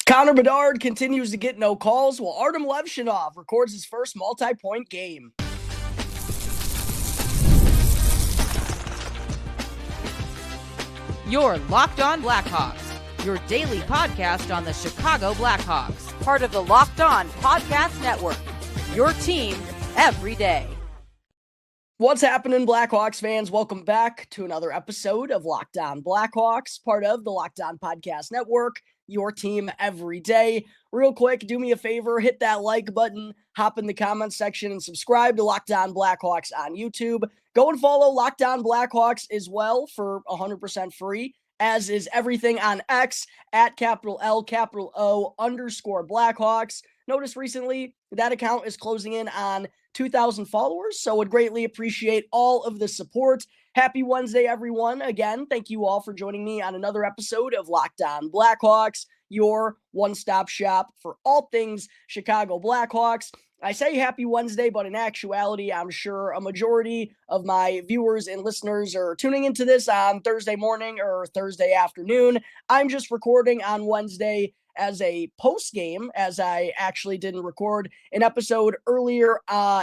Connor Bedard continues to get no calls while Artyom Levshunov records his first multi-point game. You're Locked On Blackhawks, your daily podcast on the Chicago Blackhawks, part of the Locked On Podcast Network, your team every day. What's happening, Blackhawks fans? Welcome back to another episode of Locked On Blackhawks, part of the Locked On Podcast Network, your team every day. Real quick, do me a favor, hit that like button, hop in the comments section, and subscribe to Locked On Blackhawks on YouTube. Go and follow Locked On Blackhawks as well for 100% free, as is everything on X at @L O _Blackhawks. Notice recently that account is closing in on 2,000 followers, so would greatly appreciate all of the support. Happy Wednesday, everyone. Again, thank you all for joining me on another episode of Locked On Blackhawks, your one-stop shop for all things Chicago Blackhawks. I say happy Wednesday, but in actuality, I'm sure a majority of my viewers and listeners are tuning into this on Thursday morning or Thursday afternoon. I'm just recording on Wednesday as a post game, as I actually didn't record an episode earlier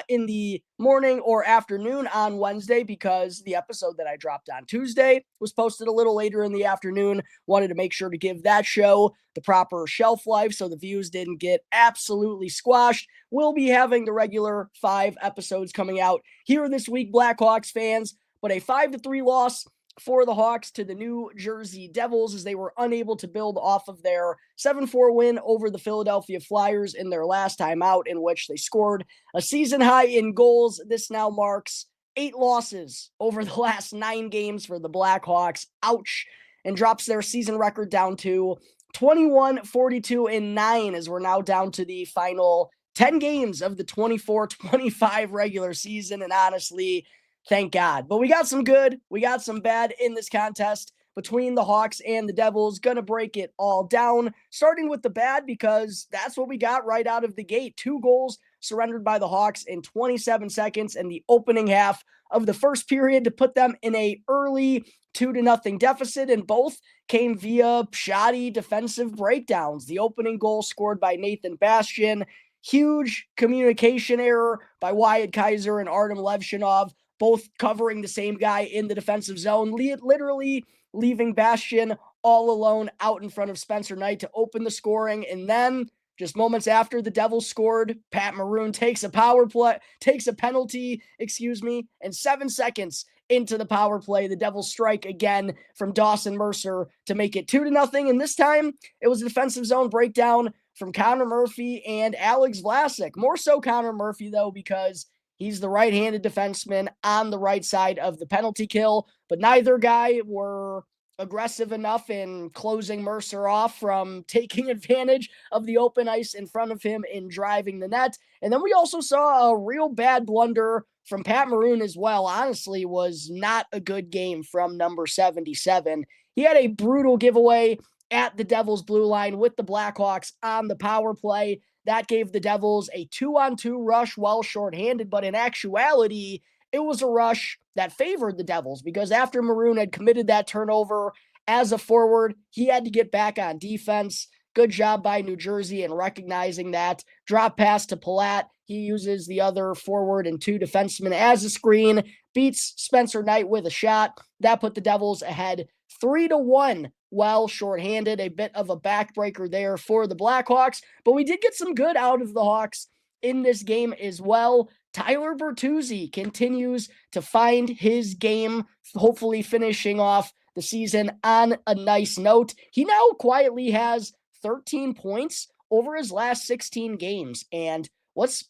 in the morning or afternoon on Wednesday because the episode that I dropped on Tuesday was posted a little later in the afternoon. Wanted to make sure to give that show the proper shelf life so the views didn't get absolutely squashed. We'll be having the regular 5 episodes coming out here this week, Blackhawks fans, but a 5-3 loss for the Hawks to the New Jersey Devils as they were unable to build off of their 7-4 win over the Philadelphia Flyers in their last time out, in which they scored a season high in goals. This now marks 8 losses over the last 9 games for the Blackhawks. Ouch. And drops their season record down to 21-42-9 as we're now down to the final 10 games of the 24-25 regular season. And honestly, thank God. But we got some good, we got some bad in this contest between the Hawks and the Devils. Gonna break it all down, starting with the bad because that's what we got right out of the gate. 2 goals surrendered by the Hawks in 27 seconds in the opening half of the first period to put them in a early 2-0 deficit, and both came via shoddy defensive breakdowns. The opening goal scored by Nathan Bastian, huge communication error by Wyatt Kaiser and Artyom Levshunov, both covering the same guy in the defensive zone, literally leaving Bastian all alone out in front of Spencer Knight to open the scoring. And then just moments after the Devils scored, Pat Maroon takes a penalty, and 7 seconds into the power play, the Devils strike again from Dawson Mercer to make it 2-0. And this time it was a defensive zone breakdown from Connor Murphy and Alex Vlasic. More so Connor Murphy, though, because he's the right-handed defenseman on the right side of the penalty kill, but neither guy were aggressive enough in closing Mercer off from taking advantage of the open ice in front of him in driving the net. And then we also saw a real bad blunder from Pat Maroon as well. Honestly, was not a good game from number 77. He had a brutal giveaway at the Devils' blue line with the Blackhawks on the power play. That gave the Devils a 2-on-2 rush while shorthanded, but in actuality, it was a rush that favored the Devils because after Maroon had committed that turnover as a forward, he had to get back on defense. Good job by New Jersey in recognizing that. Drop pass to Palat. He uses the other forward and 2 defensemen as a screen, beats Spencer Knight with a shot. That put the Devils ahead 3-1 while shorthanded. A bit of a backbreaker there for the Blackhawks, but we did get some good out of the Hawks in this game as well. Tyler Bertuzzi continues to find his game, hopefully finishing off the season on a nice note. He now quietly has 13 points over his last 16 games, and what's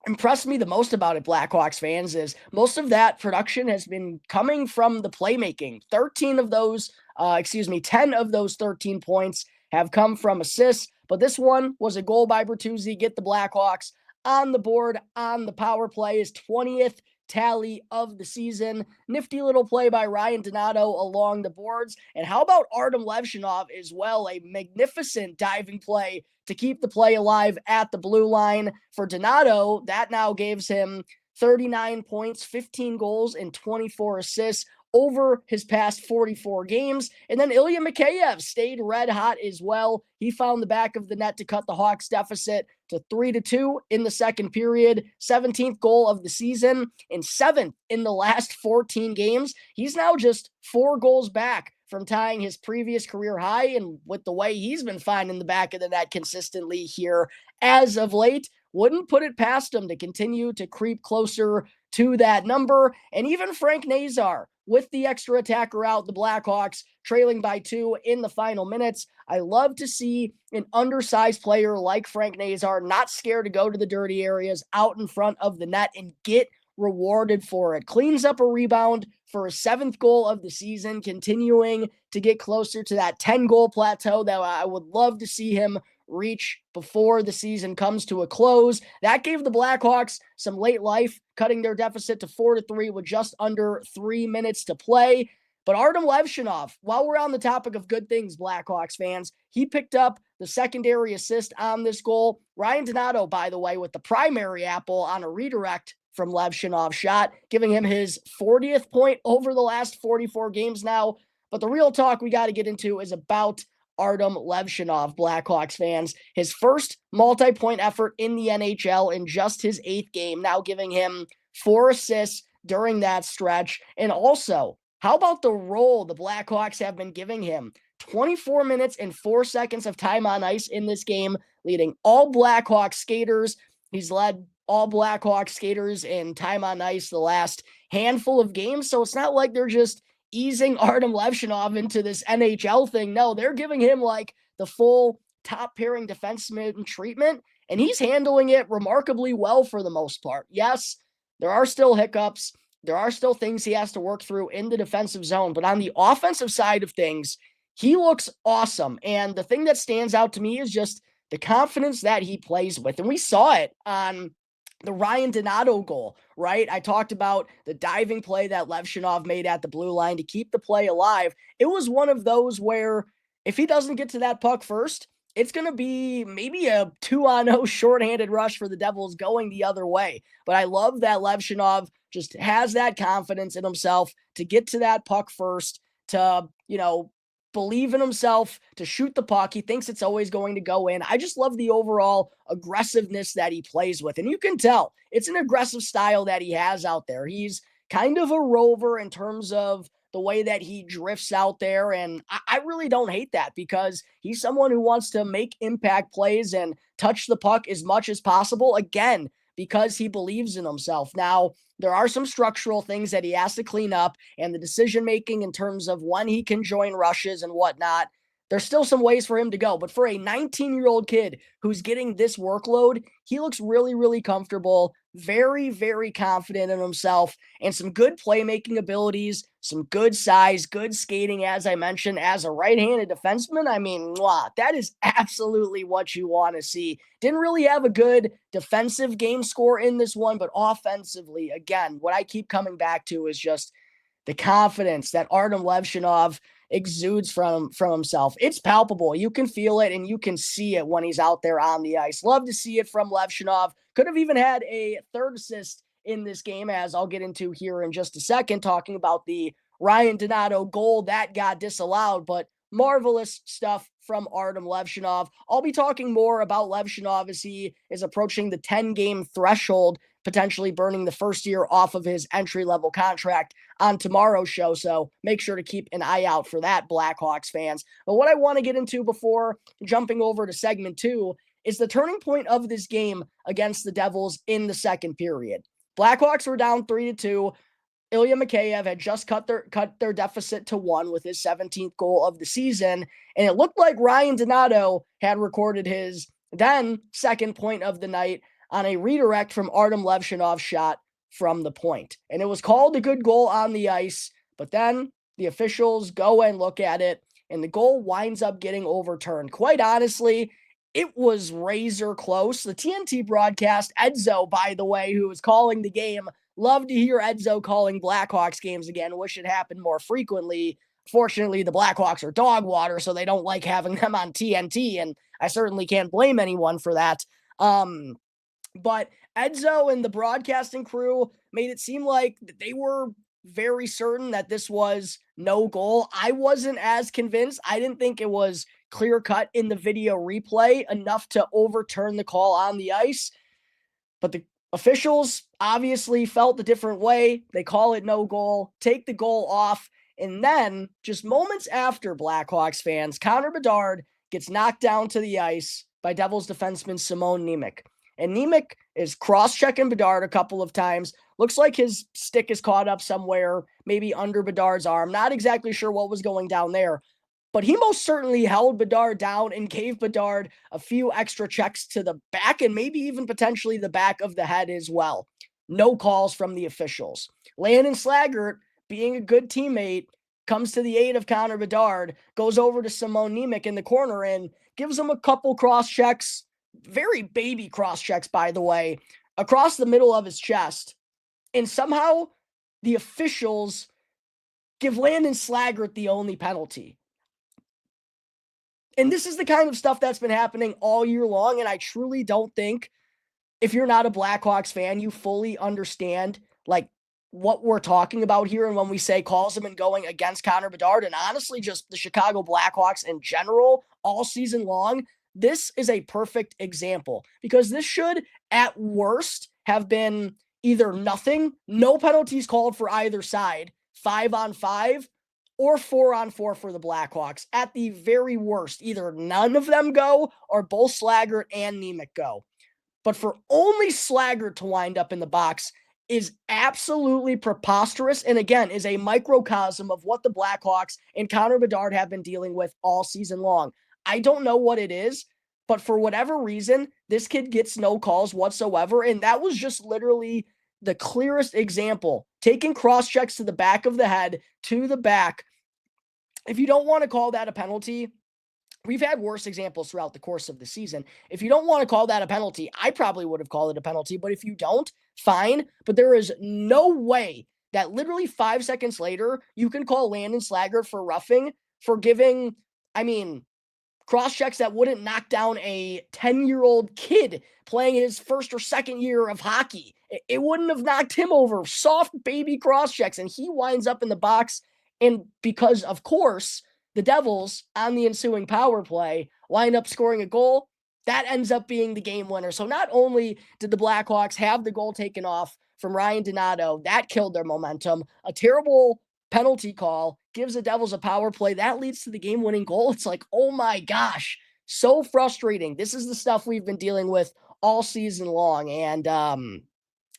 impressed me the most about it, Blackhawks fans, is most of that production has been coming from the playmaking. 10 of those 13 points have come from assists, but this one was a goal by Bertuzzi, get the Blackhawks on the board on the power play, his 20th tally of the season. Nifty little play by Ryan Donato along the boards. And how about Artyom Levshunov as well? A magnificent diving play to keep the play alive at the blue line for Donato. That now gives him 39 points, 15 goals, and 24 assists over his past 44 games. And then Ilya Mikheyev stayed red hot as well. He found the back of the net to cut the Hawks deficit to 3-2 in the second period. 17th goal of the season and 7th in the last 14 games. He's now just 4 goals back from tying his previous career high. And with the way he's been finding the back of the net consistently here as of late, wouldn't put it past him to continue to creep closer to that number. And even Frank Nazar, with the extra attacker out, the Blackhawks trailing by 2 in the final minutes. I love to see an undersized player like Frank Nazar not scared to go to the dirty areas out in front of the net and get rewarded for it. Cleans up a rebound for a 7th goal of the season, continuing to get closer to that 10-goal plateau that I would love to see him reach before the season comes to a close. That gave the Blackhawks some late life, cutting their deficit to 4-3 with just under 3 minutes to play. But Artyom Levshunov, while we're on the topic of good things, Blackhawks fans, he picked up the secondary assist on this goal. Ryan Donato, by the way, with the primary apple on a redirect from Levshunov's shot, giving him his 40th point over the last 44 games now. But the real talk we got to get into is about Artyom Levshunov, Blackhawks fans. His first multi-point effort in the NHL in just his 8th game, now giving him 4 assists during that stretch. And also, how about the role the Blackhawks have been giving him? 24 minutes and 4 seconds of time on ice in this game, leading all Blackhawks skaters. He's led all Blackhawks skaters in time on ice the last handful of games, so it's not like they're just easing Artyom Levshunov into this NHL thing. No, they're giving him like the full top pairing defenseman treatment, and he's handling it remarkably well for the most part. Yes, there are still hiccups. There are still things he has to work through in the defensive zone, but on the offensive side of things, he looks awesome. And the thing that stands out to me is just the confidence that he plays with. And we saw it on the Ryan Donato goal, right? I talked about the diving play that Levshunov made at the blue line to keep the play alive. It was one of those where if he doesn't get to that puck first, it's going to be maybe a 2-on-0 shorthanded rush for the Devils going the other way. But I love that Levshunov just has that confidence in himself to get to that puck first, to, believe in himself, to shoot the puck. He thinks it's always going to go in. I just love the overall aggressiveness that he plays with. And you can tell it's an aggressive style that he has out there. He's kind of a rover in terms of the way that he drifts out there. And I really don't hate that because he's someone who wants to make impact plays and touch the puck as much as possible. Again, because he believes in himself. Now, there are some structural things that he has to clean up, and the decision-making in terms of when he can join rushes and whatnot, there's still some ways for him to go. But for a 19-year-old kid who's getting this workload, he looks really, really comfortable, very, very confident in himself, and some good playmaking abilities, some good size, good skating, as I mentioned, as a right-handed defenseman. I mean, that is absolutely what you want to see. Didn't really have a good defensive game score in this one, but offensively, again, what I keep coming back to is just the confidence that Artyom Levshunov exudes from himself. It's palpable. You can feel it and you can see it when he's out there on the ice. Love to see it from Levshunov. Could have even had a 3rd assist in this game, as I'll get into here in just a second, talking about the Ryan Donato goal that got disallowed, but marvelous stuff from Artyom Levshunov. I'll be talking more about Levshunov as he is approaching the 10-game threshold, potentially burning the first year off of his entry-level contract on tomorrow's show, so make sure to keep an eye out for that, Blackhawks fans. But what I want to get into before jumping over to segment 2 is the turning point of this game against the Devils in the second period. Blackhawks were down 3-2. Ilya Mikheyev had just cut their deficit to 1 with his 17th goal of the season, and it looked like Ryan Donato had recorded his then second point of the night on a redirect from Artyom Levshunov's shot from the point. And it was called a good goal on the ice, but then the officials go and look at it, and the goal winds up getting overturned. Quite honestly, it was razor close. The TNT broadcast, Edzo, by the way, who was calling the game, love to hear Edzo calling Blackhawks games again. Wish it happened more frequently. Fortunately, the Blackhawks are dog water, so they don't like having them on TNT, and I certainly can't blame anyone for that. But Edzo and the broadcasting crew made it seem like they were very certain that this was no goal. I wasn't as convinced. I didn't think it was clear cut in the video replay enough to overturn the call on the ice. But the officials obviously felt a different way. They call it no goal, take the goal off. And then just moments after, Blackhawks fans, Connor Bedard gets knocked down to the ice by Devils defenseman Simon Nemec. And Nemec is cross-checking Bedard a couple of times. Looks like his stick is caught up somewhere, maybe under Bedard's arm. Not exactly sure what was going down there. But he most certainly held Bedard down and gave Bedard a few extra checks to the back and maybe even potentially the back of the head as well. No calls from the officials. Landon Slaggert, being a good teammate, comes to the aid of Connor Bedard, goes over to Simon Nemec in the corner and gives him a couple cross checks, very baby cross checks, by the way, across the middle of his chest. And somehow the officials give Landon Slaggert the only penalty. And this is the kind of stuff that's been happening all year long, and I truly don't think, if you're not a Blackhawks fan, you fully understand, like, what we're talking about here. And when we say calls have been going against Connor Bedard, and honestly, just the Chicago Blackhawks in general, all season long, this is a perfect example. Because this should, at worst, have been either nothing, no penalties called for either side, 5-on-5, or 4-on-4 for the Blackhawks. At the very worst, either none of them go or both Slaggert and Nemec go. But for only Slaggert to wind up in the box is absolutely preposterous, and again, is a microcosm of what the Blackhawks and Connor Bedard have been dealing with all season long. I don't know what it is, but for whatever reason, this kid gets no calls whatsoever, and that was just literally the clearest example. Taking cross checks to the back of the head, to the back. If you don't want to call that a penalty, we've had worse examples throughout the course of the season. If you don't want to call that a penalty, I probably would have called it a penalty, but if you don't, fine. But there is no way that literally 5 seconds later, you can call Landon Slaggert for roughing, for giving, cross checks that wouldn't knock down a 10-year-old kid playing his first or second year of hockey. It wouldn't have knocked him over. Soft baby cross checks, and he winds up in the box. And because, of course, the Devils on the ensuing power play wind up scoring a goal, that ends up being the game winner. So not only did the Blackhawks have the goal taken off from Ryan Donato, that killed their momentum. A terrible penalty call gives the Devils a power play. That leads to the game-winning goal. It's like, oh my gosh, so frustrating. This is the stuff we've been dealing with all season long. And,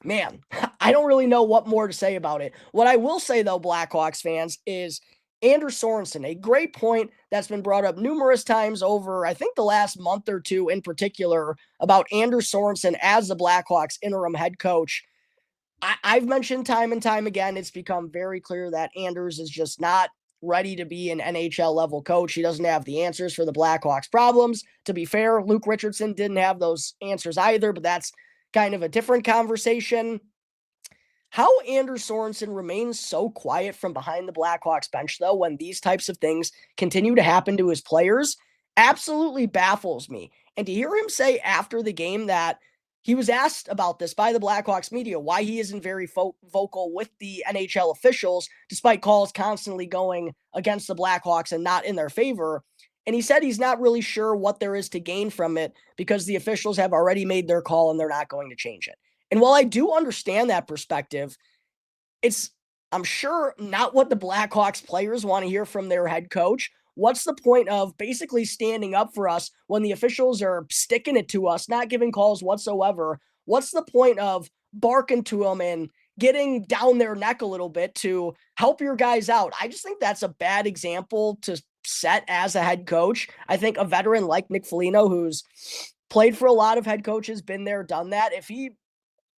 man, I don't really know what more to say about it. What I will say, though, Blackhawks fans, is Anders Sorensen, a great point that's been brought up numerous times over, I think, the last month or two in particular, about Anders Sorensen as the Blackhawks interim head coach. I've mentioned time and time again, it's become very clear that Anders is just not ready to be an NHL level coach. He doesn't have the answers for the Blackhawks problems. To be fair, Luke Richardson didn't have those answers either, but that's kind of a different conversation. How Anders Sorensen remains so quiet from behind the Blackhawks bench, though, when these types of things continue to happen to his players, absolutely baffles me. And to hear him say after the game that he was asked about this by the Blackhawks media, why he isn't very vocal with the NHL officials, despite calls constantly going against the Blackhawks and not in their favor. And he said he's not really sure what there is to gain from it because the officials have already made their call and they're not going to change it. And while I do understand that perspective, it's, I'm sure, not what the Blackhawks players want to hear from their head coach. What's the point of basically standing up for us when the officials are sticking it to us, not giving calls whatsoever? What's the point of barking to them and getting down their neck a little bit to help your guys out? I just think that's a bad example to set as a head coach. I think a veteran like Nick Foligno, who's played for a lot of head coaches, been there, done that, if he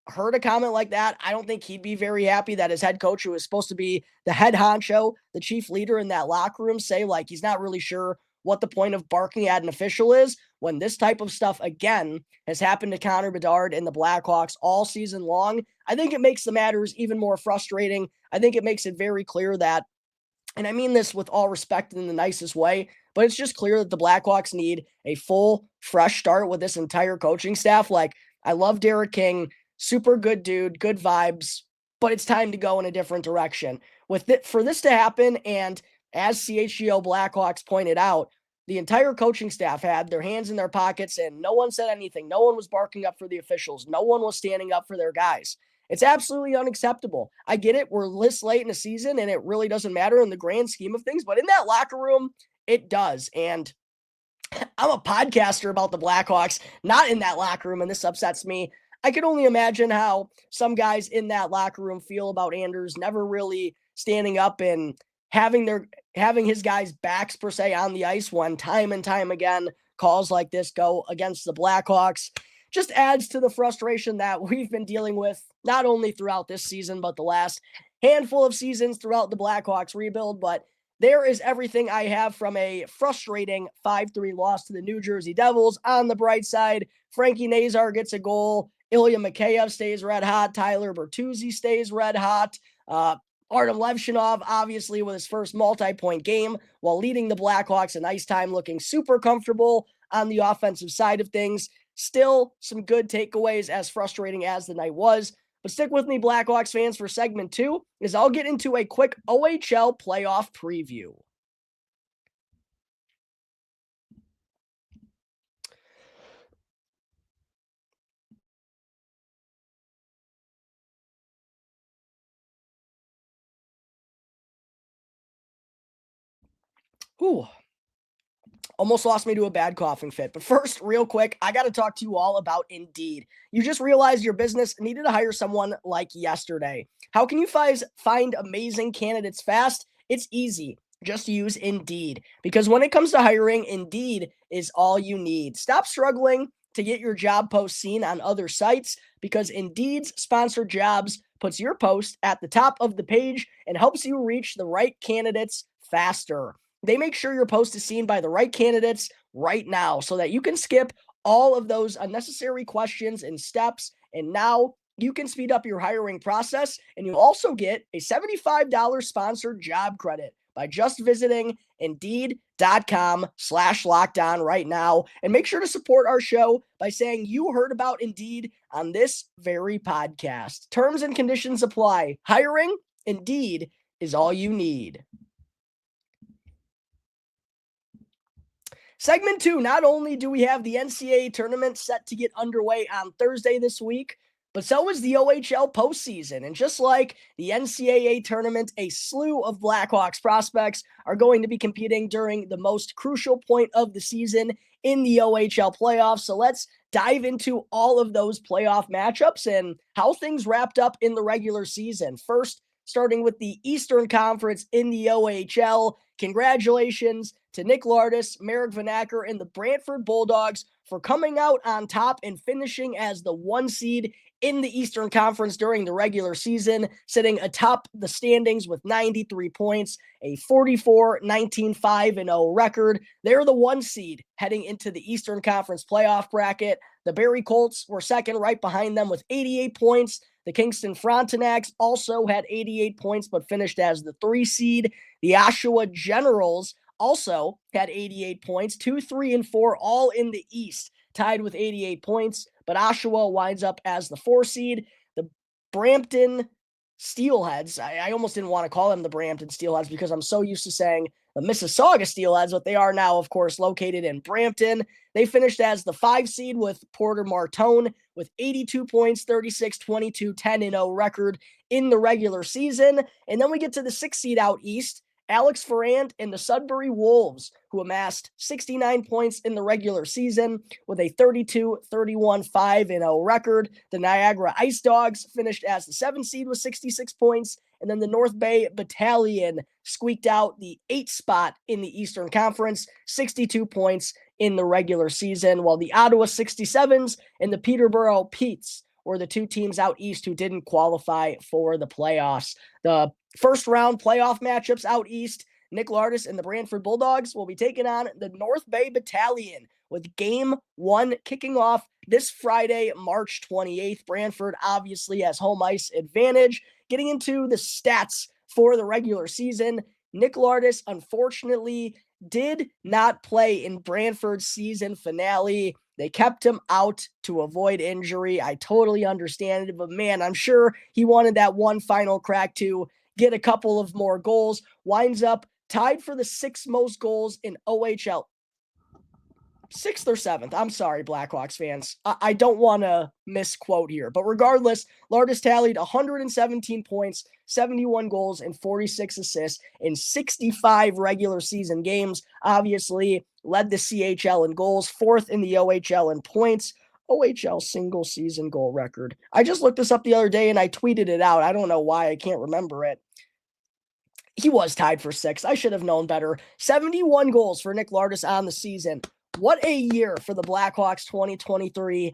heard a comment like that, I don't think he'd be very happy that his head coach, who is supposed to be the head honcho, the chief leader in that locker room, say like he's not really sure what the point of barking at an official is when this type of stuff, again, has happened to Connor Bedard and the Blackhawks all season long. I think it makes the matters even more frustrating. I think it makes it very clear that, and I mean this with all respect in the nicest way, but it's just clear that the Blackhawks need a full, fresh start with this entire coaching staff. Like, I love Derek King. Super good dude, good vibes. but it's time to go in a different direction. For this to happen, and as CHGO Blackhawks pointed out, the entire coaching staff had their hands in their pockets and no one said anything. No one was barking up for the officials. No one was standing up for their guys. It's absolutely unacceptable. I get it. We're this late in the season and it really doesn't matter in the grand scheme of things, but in that locker room, it does. And I'm a podcaster about the Blackhawks, not in that locker room, and this upsets me. I can only imagine how some guys in that locker room feel about Anders never really standing up and having his guys' backs per se on the ice when time and time again calls like this go against the Blackhawks. Just adds to the frustration that we've been dealing with not only throughout this season, but the last handful of seasons throughout the Blackhawks rebuild. But there is everything I have from a frustrating 5-3 loss to the New Jersey Devils. On the bright side, Frankie Nazar gets a goal. Ilya Mikheyev stays red hot. Tyler Bertuzzi stays red hot. Artyom Levshunov, obviously, with his first multi-point game while leading the Blackhawks in ice time, looking super comfortable on the offensive side of things. Still some good takeaways, as frustrating as the night was. But stick with me, Blackhawks fans, for segment 2, as I'll get into a quick OHL playoff preview. Ooh. Almost lost me to a bad coughing fit. But first, real quick, I got to talk to you all about Indeed. You just realized your business needed to hire someone like yesterday. How can you find amazing candidates fast? It's easy. Just use Indeed. Because when it comes to hiring, Indeed is all you need. Stop struggling to get your job post seen on other sites, because Indeed's sponsored jobs puts your post at the top of the page and helps you reach the right candidates faster. They make sure your post is seen by the right candidates right now so that you can skip all of those unnecessary questions and steps. And now you can speed up your hiring process, and you'll also get a $75 sponsored job credit by just visiting Indeed.com/lockedon right now. And make sure to support our show by saying you heard about Indeed on this very podcast. Terms and conditions apply. Hiring, Indeed, is all you need. Segment 2, not only do we have the NCAA tournament set to get underway on Thursday this week, but so is the OHL postseason. And just like the NCAA tournament, a slew of Blackhawks prospects are going to be competing during the most crucial point of the season in the OHL playoffs. So let's dive into all of those playoff matchups and how things wrapped up in the regular season. First, starting with the Eastern Conference in the OHL, congratulations to Nick Lardis, Merrick Vanacker, and the Brantford Bulldogs for coming out on top and finishing as the 1 seed in the Eastern Conference during the regular season, sitting atop the standings with 93 points, a 44-19-5-0 record. They're the 1 seed heading into the Eastern Conference playoff bracket. The Barrie Colts were second, right behind them with 88 points. The Kingston Frontenacs also had 88 points, but finished as the 3 seed. The Oshawa Generals also had 88 points, 2, 3, and 4, all in the East, tied with 88 points. But Oshawa winds up as the 4 seed. The Brampton Steelheads, I almost didn't want to call them the Brampton Steelheads because I'm so used to saying the Mississauga Steelheads, but they are now, of course, located in Brampton. They finished as the 5 seed with Porter Martone with 82 points, 36-22, 10-0 record in the regular season. And then we get to the 6 seed out east, Alex Ferrand and the Sudbury Wolves, who amassed 69 points in the regular season with a 32-31-5-0 record. The Niagara Ice Dogs finished as the 7 seed with 66 points, and then the North Bay Battalion squeaked out the 8th spot in the Eastern Conference, 62 points in the regular season, while the Ottawa 67s and the Peterborough Petes were the 2 teams out east who didn't qualify for the playoffs. The first round playoff matchups out east, Nick Lardis and the Brantford Bulldogs will be taking on the North Bay Battalion, with game 1 kicking off this Friday, March 28th. Brantford obviously has home ice advantage. Getting into the stats for the regular season, Nick Lardis unfortunately did not play in Brantford's season finale. They kept him out to avoid injury. I totally understand it, but man, I'm sure he wanted that one final crack to get a couple of more goals. Winds up tied for the sixth most goals in OHL. Sixth or seventh. I'm sorry, Blackhawks fans. I don't want to misquote here. But regardless, Lardis tallied 117 points, 71 goals, and 46 assists in 65 regular season games. Obviously, led the CHL in goals, fourth in the OHL in points. OHL single season goal record. I just looked this up the other day and I tweeted it out. I don't know why. I can't remember it. He was tied for sixth. I should have known better. 71 goals for Nick Lardis on the season. What a year for the Blackhawks 2023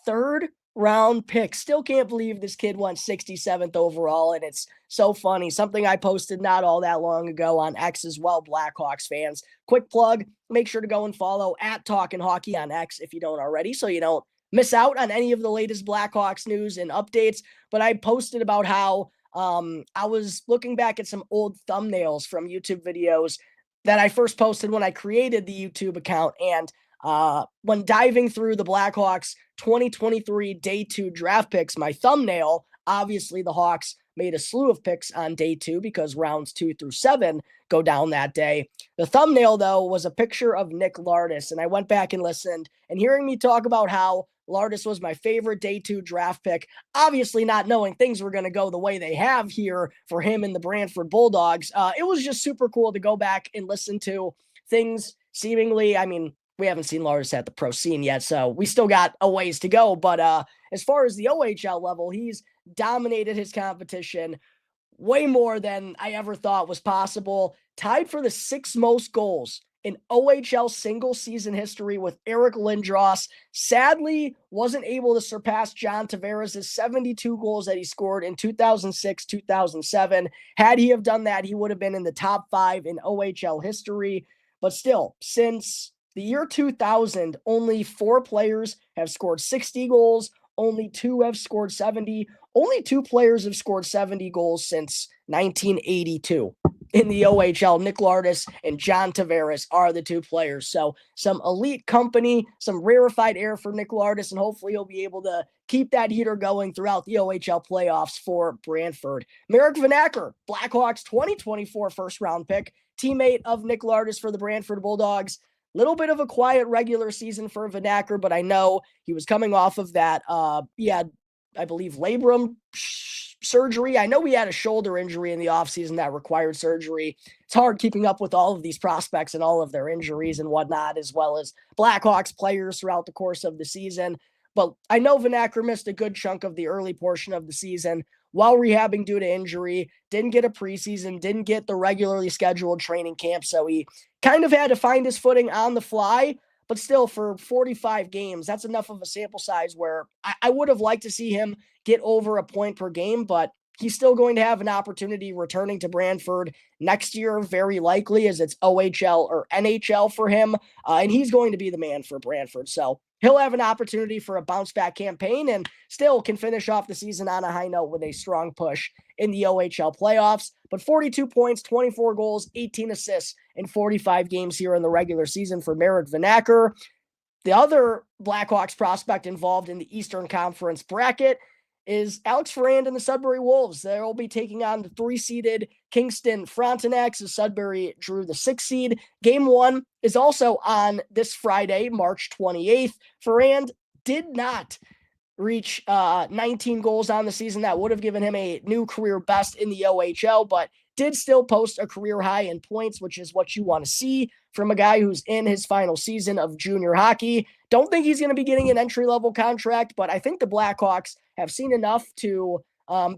third round pick. Still can't believe this kid went 67th overall, and it's so funny. Something I posted not all that long ago on X as well, Blackhawks fans. Quick plug, make sure to go and follow at Talkin' Hockey on X if you don't already, so you don't miss out on any of the latest Blackhawks news and updates. But I posted about how I was looking back at some old thumbnails from YouTube videos that I first posted when I created the YouTube account. And when diving through the Blackhawks 2023 day 2 draft picks, my thumbnail, obviously the Hawks made a slew of picks on day 2 because rounds 2 through 7 go down that day. The thumbnail, though, was a picture of Nick Lardis. And I went back and listened, and hearing me talk about how Lardis was my favorite day 2 draft pick, obviously not knowing things were going to go the way they have here for him and the Brantford Bulldogs. It was just super cool to go back and listen to things seemingly, I mean, we haven't seen Lardis at the pro scene yet, so we still got a ways to go. But as far as the OHL level, he's dominated his competition way more than I ever thought was possible. Tied for the 6th most goals in OHL single season history with Eric Lindros. Sadly, wasn't able to surpass John Tavares' 72 goals that he scored in 2006-2007. Had he have done that, he would have been in the top 5 in OHL history. But still, since the year 2000, only 4 players have scored 60 goals. Only 2 have scored 70. Only 2 players have scored 70 goals since 1982. In the OHL, Nick Lardis and John Tavares are the 2 players. So some elite company, some rarefied air for Nick Lardis, and hopefully he'll be able to keep that heater going throughout the OHL playoffs for Brantford. Marek Vanacker, Blackhawks 2024 first-round pick, teammate of Nick Lardis for the Brantford Bulldogs. Little bit of a quiet regular season for Vanacker, but I know he was coming off of that. He had, I believe, labrum surgery. I know he had a shoulder injury in the offseason that required surgery. It's hard keeping up with all of these prospects and all of their injuries and whatnot, as well as Blackhawks players throughout the course of the season. But I know Vanacker missed a good chunk of the early portion of the season while rehabbing due to injury, didn't get a preseason, didn't get the regularly scheduled training camp. So he kind of had to find his footing on the fly, but still for 45 games, that's enough of a sample size where I would have liked to see him get over a point per game, but he's still going to have an opportunity returning to Brantford next year, very likely, as it's OHL or NHL for him. And he's going to be the man for Brantford. So he'll have an opportunity for a bounce back campaign and still can finish off the season on a high note with a strong push in the OHL playoffs. But 42 points, 24 goals, 18 assists in 45 games here in the regular season for Marek Vanacker. The other Blackhawks prospect involved in the Eastern Conference bracket is Alex Ferrand and the Sudbury Wolves. They'll be taking on the 3-seeded Kingston Frontenacs as Sudbury drew the 6th seed. Game 1 is also on this Friday, March 28th. Ferrand did not reach 19 goals on the season. That would have given him a new career best in the OHL, but did still post a career high in points, which is what you want to see from a guy who's in his final season of junior hockey. Don't think he's going to be getting an entry-level contract, but I think the Blackhawks have seen enough to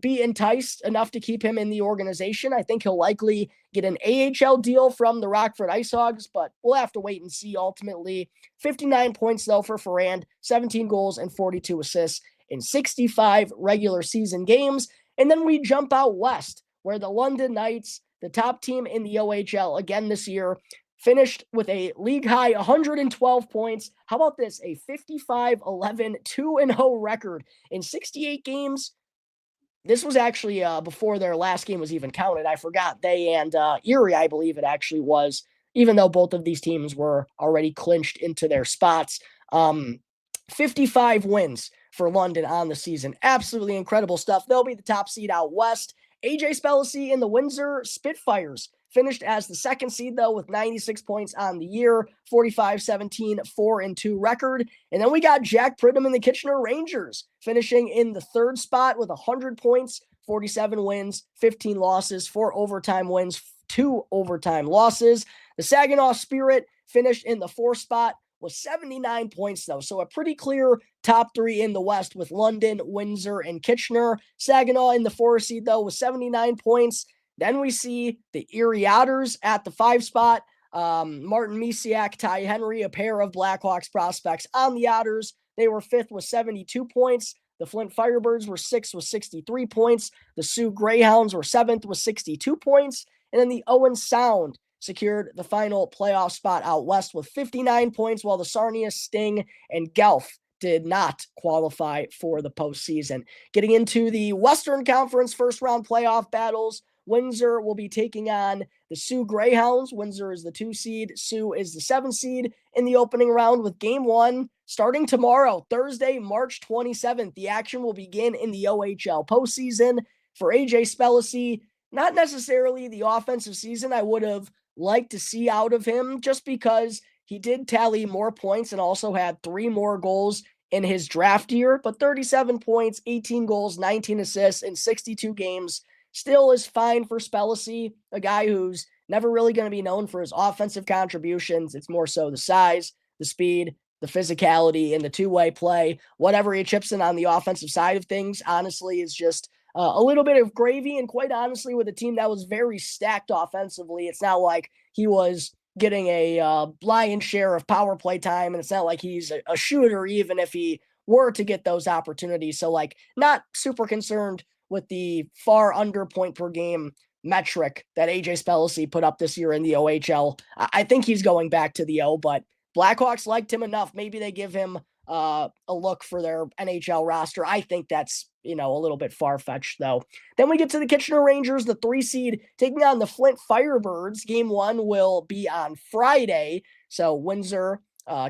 be enticed enough to keep him in the organization. I think he'll likely get an AHL deal from the Rockford Ice Hogs, but we'll have to wait and see ultimately. 59 points, though, for Ferrand, 17 goals and 42 assists in 65 regular season games. And then we jump out west, where the London Knights, the top team in the OHL again this year, finished with a league-high 112 points. How about this? A 55-11, 2-0 record in 68 games. This was actually before their last game was even counted. I forgot. They and Erie, I believe it actually was, even though both of these teams were already clinched into their spots. 55 wins for London on the season. Absolutely incredible stuff. They'll be the top seed out west. AJ Spellici and the Windsor Spitfires finished as the second seed, though, with 96 points on the year, 45-17, 4-2 record. And then we got Jack Pridham and the Kitchener Rangers finishing in the third spot with 100 points, 47 wins, 15 losses, 4 overtime wins, 2 overtime losses. The Saginaw Spirit finished in the fourth spot with 79 points, though. So a pretty clear top 3 in the West with London, Windsor, and Kitchener. Saginaw in the 4th seed, though, with 79 points. Then we see the Erie Otters at the 5 spot. Martin Misiak, Ty Henry, a pair of Blackhawks prospects on the Otters. They were 5th with 72 points. The Flint Firebirds were 6th with 63 points. The Sioux Greyhounds were 7th with 62 points. And then the Owen Sound secured the final playoff spot out west with 59 points, while the Sarnia, Sting, and Guelph did not qualify for the postseason. Getting into the Western Conference first-round playoff battles, Windsor will be taking on the Sioux Greyhounds. Windsor is the 2 seed. Sioux is the 7 seed in the opening round, with Game 1 starting tomorrow, Thursday, March 27th. The action will begin in the OHL postseason. For AJ Spellici, not necessarily the offensive season I would have liked to see out of him, just because he did tally more points and also had 3 more goals in his draft year, but 37 points, 18 goals, 19 assists in 62 games still is fine for Spellici, a guy who's never really going to be known for his offensive contributions. It's more so the size, the speed, the physicality, and the two-way play. Whatever he chips in on the offensive side of things, honestly, is just a little bit of gravy. And quite honestly, with a team that was very stacked offensively, it's not like he was getting a lion's share of power play time, and it's not like he's a shooter, even if he were to get those opportunities. So, like, not super concerned with the far under point per game metric that AJ Spellici put up this year in the OHL. I think he's going back to the O, but Blackhawks liked him enough. Maybe they give him a look for their NHL roster. I think that's, a little bit far-fetched, though. Then we get to the Kitchener Rangers, the 3 seed, taking on the Flint Firebirds. Game 1 will be on Friday, so Windsor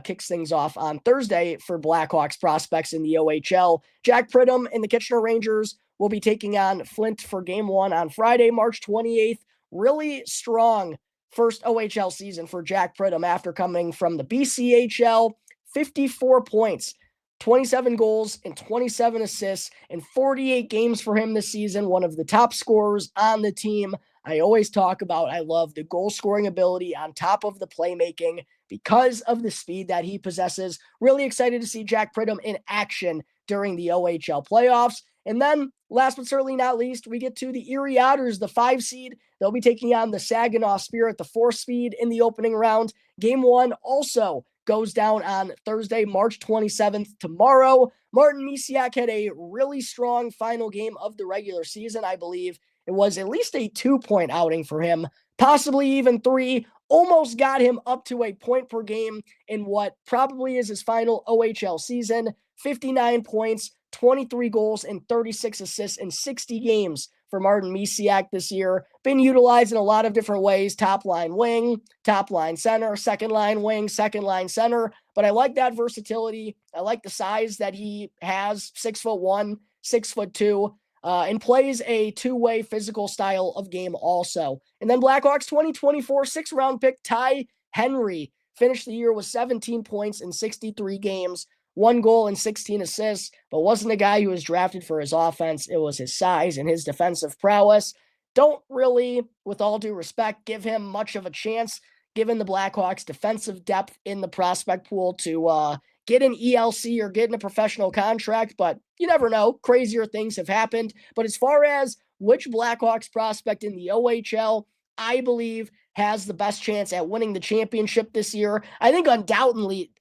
kicks things off on Thursday for Blackhawks prospects in the OHL. Jack Pridham and the Kitchener Rangers will be taking on Flint for Game 1 on Friday, March 28th. Really strong first OHL season for Jack Pridham after coming from the BCHL. 54 points, 27 goals, and 27 assists in 48 games for him this season. One of the top scorers on the team. I always talk about, I love the goal scoring ability on top of the playmaking because of the speed that he possesses. Really excited to see Jack Pridham in action during the OHL playoffs. And then, last but certainly not least, we get to the Erie Otters, the 5 seed. They'll be taking on the Saginaw Spirit, the 4 seed in the opening round. Game 1 also goes down on Thursday, March 27th, tomorrow. Martin Misiak had a really strong final game of the regular season. I believe it was at least a 2-point outing for him, possibly even 3. Almost got him up to a point per game in what probably is his final OHL season. 59 points, 23 goals, and 36 assists in 60 games for Martin Misiak this year. Been utilized in a lot of different ways. Top line wing, top line center, second line wing, second line center. But I like that versatility. I like the size that he has, 6'1", 6'2", and plays a two-way physical style of game also. And then Blackhawks 2024 6th-round pick Ty Henry finished the year with 17 points in 63 games. 1 goal and 16 assists, but wasn't a guy who was drafted for his offense. It was his size and his defensive prowess. Don't really, with all due respect, give him much of a chance, given the Blackhawks' defensive depth in the prospect pool to get an ELC or get in a professional contract, but you never know. Crazier things have happened. But as far as which Blackhawks prospect in the OHL, I believe has the best chance at winning the championship this year, I think undoubtedly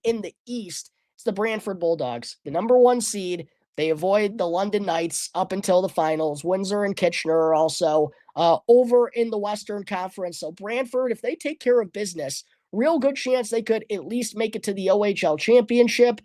in the East, it's the Brantford Bulldogs, the number 1 seed. They avoid the London Knights up until the finals. Windsor and Kitchener are also over in the Western Conference. So Brantford, if they take care of business, real good chance they could at least make it to the OHL championship.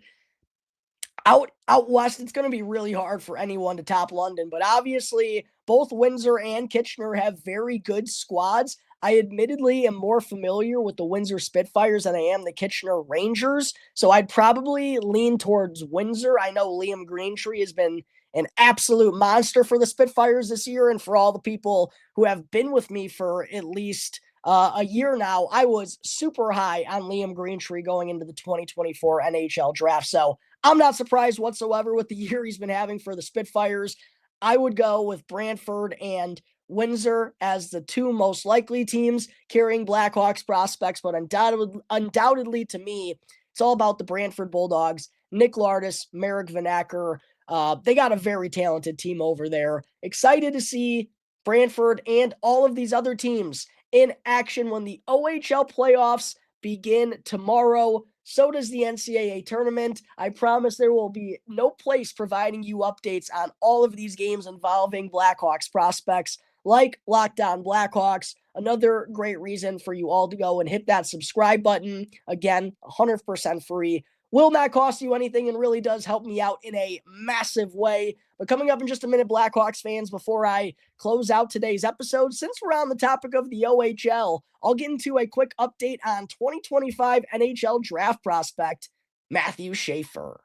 Out west, it's going to be really hard for anyone to top London, but obviously both Windsor and Kitchener have very good squads. I admittedly am more familiar with the Windsor Spitfires than I am the Kitchener Rangers, so I'd probably lean towards Windsor. I know Liam Greentree has been an absolute monster for the Spitfires this year, and for all the people who have been with me for at least a year now, I was super high on Liam Greentree going into the 2024 NHL Draft, so I'm not surprised whatsoever with the year he's been having for the Spitfires. I would go with Brantford and Windsor as the two most likely teams carrying Blackhawks prospects, but undoubtedly to me, it's all about the Brantford Bulldogs. Nick Lardis, Marek Vanacker, they got a very talented team over there. Excited to see Brantford and all of these other teams in action when the OHL playoffs begin tomorrow. So does the NCAA tournament. I promise there will be no place providing you updates on all of these games involving Blackhawks prospects like Locked On Blackhawks. Another great reason for you all to go and hit that subscribe button. Again, 100% free. Will not cost you anything and really does help me out in a massive way. But coming up in just a minute, Blackhawks fans, before I close out today's episode, since we're on the topic of the OHL, I'll get into a quick update on 2025 NHL Draft prospect, Matthew Schaefer.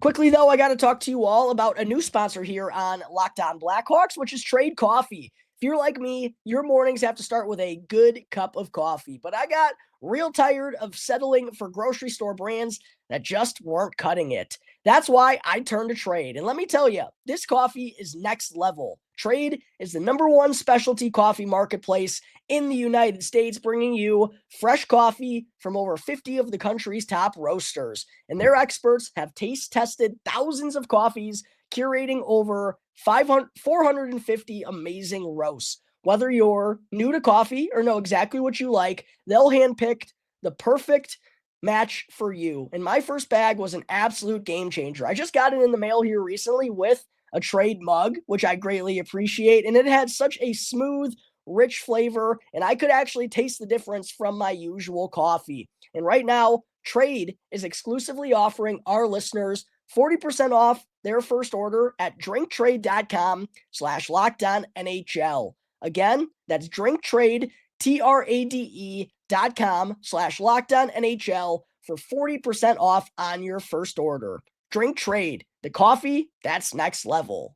Quickly, though, I got to talk to you all about a new sponsor here on Locked On Blackhawks, which is Trade Coffee. If you're like me, your mornings have to start with a good cup of coffee, but I got real tired of settling for grocery store brands that just weren't cutting it. That's why I turned to Trade. And let me tell you, this coffee is next level. Trade is the #1 specialty coffee marketplace in the United States, bringing you fresh coffee from over 50 of the country's top roasters. And their experts have taste tested thousands of coffees, curating over 450 amazing roasts. Whether you're new to coffee or know exactly what you like, they'll handpick the perfect match for you. And my first bag was an absolute game changer. I just got it in the mail here recently with a Trade mug, which I greatly appreciate. And it had such a smooth, rich flavor, and I could actually taste the difference from my usual coffee. And right now, Trade is exclusively offering our listeners 40% off their first order at drinktrade.com/LockedOnNHL. Again, that's drinktrade, TRADE.com/LockedOnNHL for 40% off on your first order. Drink Trade, the coffee that's next level.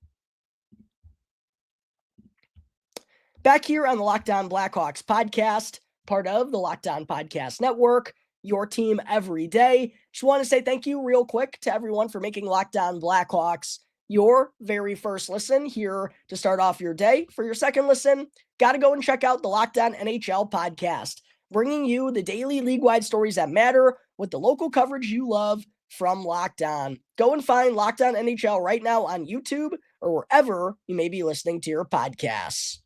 Back here on the Locked On Blackhawks podcast, part of the Locked On Podcast Network, your team every day. Just want to say thank you real quick to everyone for making Locked On Blackhawks your very first listen here to start off your day. For your second listen, got to go and check out the Locked On NHL podcast, bringing you the daily league-wide stories that matter with the local coverage you love from Locked On. Go and find Locked On NHL right now on YouTube or wherever you may be listening to your podcasts.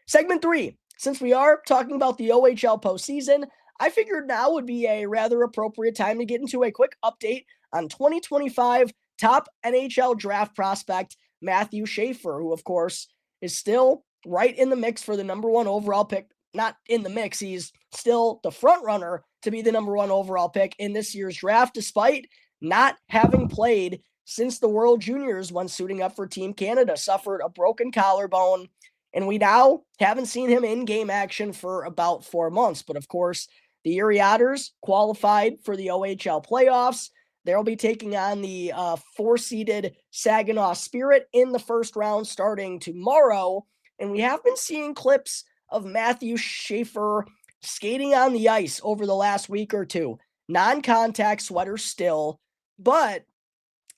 Segment 3, since we are talking about the OHL postseason, I figured now would be a rather appropriate time to get into a quick update on 2025 top NHL draft prospect Matthew Schaefer, who, of course, is still right in the mix for the #1 overall pick. Not in the mix, he's still the front runner to be the #1 overall pick in this year's draft, despite not having played since the World Juniors when suiting up for Team Canada, suffered a broken collarbone, and we now haven't seen him in game action for about 4 months. But of course, the Erie Otters qualified for the OHL playoffs. They'll be taking on the 4-seeded Saginaw Spirit in the first round starting tomorrow. And we have been seeing clips of Matthew Schaefer skating on the ice over the last week or two. Non-contact sweater still, but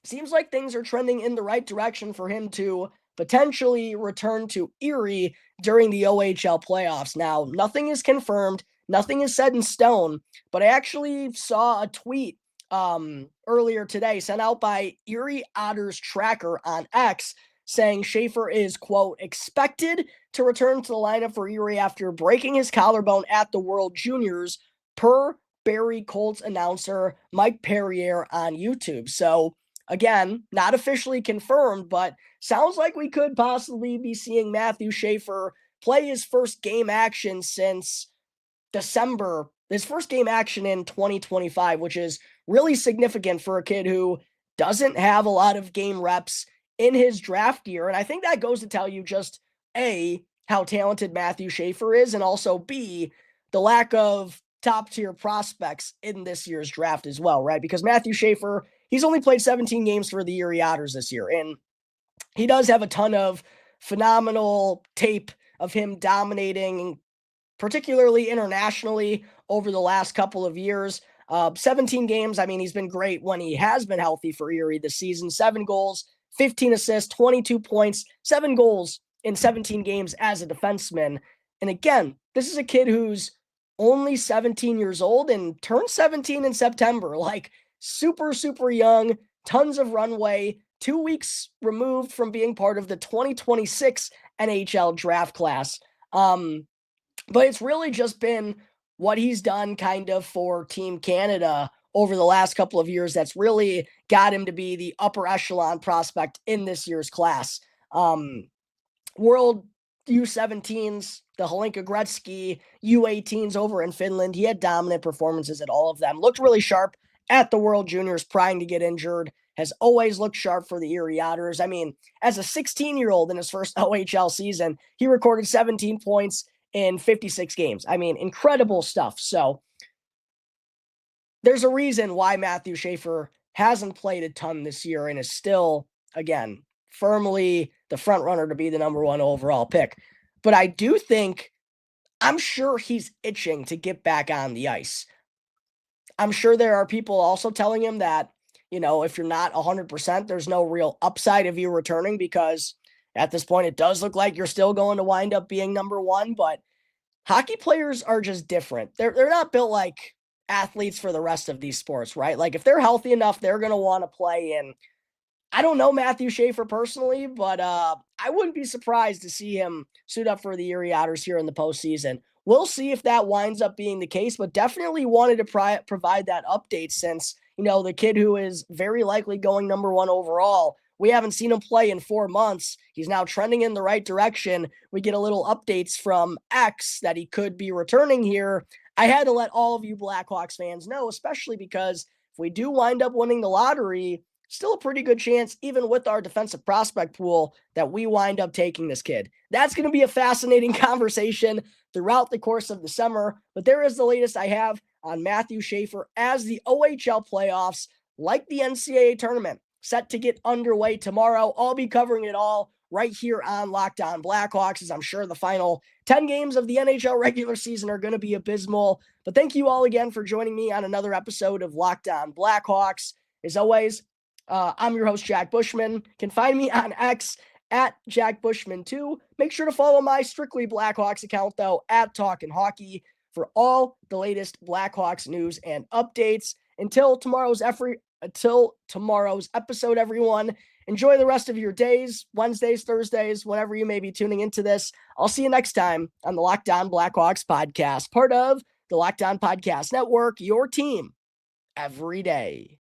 seems like things are trending in the right direction for him to potentially return to Erie during the OHL playoffs. Now, nothing is confirmed, nothing is set in stone, but I actually saw a tweet earlier today sent out by Erie Otters Tracker on X saying Schaefer is, quote, expected to return to the lineup for Erie after breaking his collarbone at the World Juniors, per Barrie Colts announcer Mike Perrier on YouTube. So again, not officially confirmed, but sounds like we could possibly be seeing Matthew Schaefer play his first game action since December, his first game action in 2025, which is really significant for a kid who doesn't have a lot of game reps in his draft year. And I think that goes to tell you just, A, how talented Matthew Schaefer is, and also B, the lack of top tier prospects in this year's draft as well, right? Because Matthew Schaefer, he's only played 17 games for the Erie Otters this year, and he does have a ton of phenomenal tape of him dominating, particularly internationally, over the last couple of years. 17 games. I mean, he's been great when he has been healthy for Erie this season. 7 goals, 15 assists, 22 points, 7 goals in 17 games as a defenseman. And again, this is a kid who's only 17 years old and turned 17 in September. Like, super, super young, tons of runway, 2 weeks removed from being part of the 2026 NHL draft class. But it's really just been what he's done kind of for Team Canada over the last couple of years that's really got him to be the upper echelon prospect in this year's class. World U17s, the Helenka Gretzky U18s over in Finland, he had dominant performances at all of them. Looked really sharp at the World Juniors, prior to get injured. Has always looked sharp for the Erie Otters. I mean, as a 16-year-old in his first OHL season, he recorded 17 points in 56 games. I mean, incredible stuff. So there's a reason why Matthew Schaefer hasn't played a ton this year and is still, again, firmly the front runner to be the number 1 overall pick. But I do think, I'm sure he's itching to get back on the ice. I'm sure there are people also telling him that, you know, if you're not 100%, there's no real upside of you returning, because at this point, it does look like you're still going to wind up being number 1, but hockey players are just different. They're not built like athletes for the rest of these sports, right? Like, if they're healthy enough, they're going to want to play. And I don't know Matthew Schaefer personally, but I wouldn't be surprised to see him suit up for the Erie Otters here in the postseason. We'll see if that winds up being the case, but definitely wanted to provide that update since, you know, the kid who is very likely going number 1 overall, we haven't seen him play in 4 months. He's now trending in the right direction. We get a little updates from X that he could be returning here. I had to let all of you Blackhawks fans know, especially because if we do wind up winning the lottery, still a pretty good chance, even with our defensive prospect pool, that we wind up taking this kid. That's going to be a fascinating conversation throughout the course of the summer. But there is the latest I have on Matthew Schaefer as the OHL playoffs, like the NCAA tournament, set to get underway tomorrow. I'll be covering it all right here on Locked On Blackhawks, as I'm sure the final 10 games of the NHL regular season are going to be abysmal. But thank you all again for joining me on another episode of Locked On Blackhawks. As always, I'm your host, Jack Bushman. You can find me on X at Jack Bushman2. Make sure to follow my Strictly Blackhawks account, though, at Talkin' Hockey, for all the latest Blackhawks news and updates. Until tomorrow's episode, everyone, enjoy the rest of your days, Wednesdays, Thursdays, whenever you may be tuning into this. I'll see you next time on the Locked On Blackhawks podcast, part of the Locked On Podcast Network, your team every day.